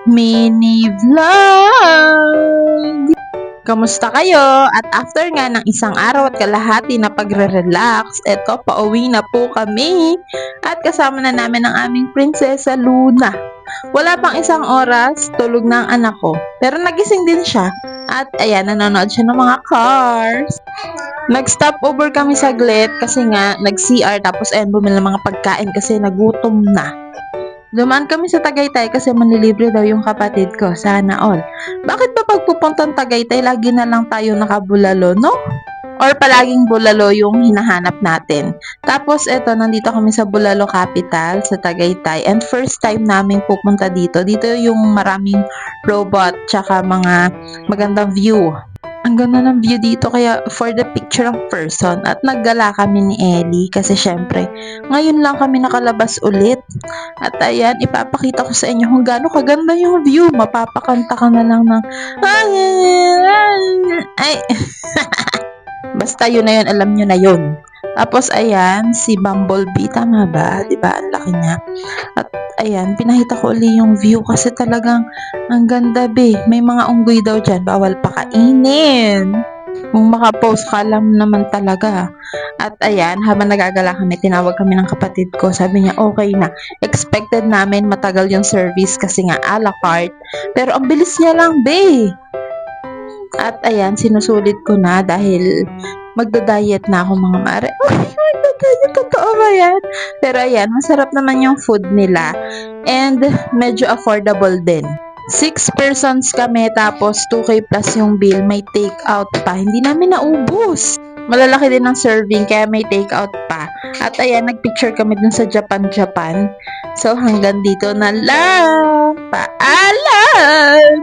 mini vlog. Kamusta kayo? At after nga ng isang araw at kalahati na pagre-relax, eto, pauwi na po kami. At kasama na namin ang aming prinsesa Luna. Wala pang isang oras, tulog na ang anak ko. Pero nagising din siya. At ayan, nanonood siya ng mga cars. Nag-stop over kami saglit kasi nga nag-CR tapos ayan, bumili ng mga pagkain kasi nagutom na. Dumaan kami sa Tagaytay kasi manlilibre daw yung kapatid ko. Sana all. Bakit ba pagpupuntang Tagaytay, lagi na lang tayo nakabulalo, no? Or palaging bulalo yung hinahanap natin. Tapos eto, nandito kami sa Bulalo Capital, sa Tagaytay. And first time namin pupunta dito. Dito yung maraming robot, tsaka mga magandang view. Ang ganda ng view dito kaya for the picture ang person. At naggala kami ni Ellie kasi syempre ngayon lang kami nakalabas ulit. At ayan, ipapakita ko sa inyo kung gaano kaganda yung view. Mapapakanta ka na lang ng ay basta yun na yun, alam nyo na yun. Tapos ayan, si Bumblebee, tama ba? Diba? Ang laki niya. At ayan, pinahita ko uli yung view kasi talagang ang ganda be. May mga unggoy daw dyan, bawal pakainin. Kung makapost ka lang naman talaga. At ayan, habang nagagala kami, tinawag kami ng kapatid ko. Sabi niya, okay na. Expected namin matagal yung service kasi nga a la carte. Pero ang bilis niya lang be. At ayan, sinusulit ko na dahil magda-diet na ako mga mare. Magda-diet, totoo ba yan? Pero ayan, masarap naman yung food nila. And medyo affordable din. 6 persons kami tapos 2K plus yung bill. May take out pa. Hindi namin naubos. Malalaki din ang serving kaya may take out pa. At ayan, nagpicture kami dun sa Japan. So hanggang dito na lang. Paalam!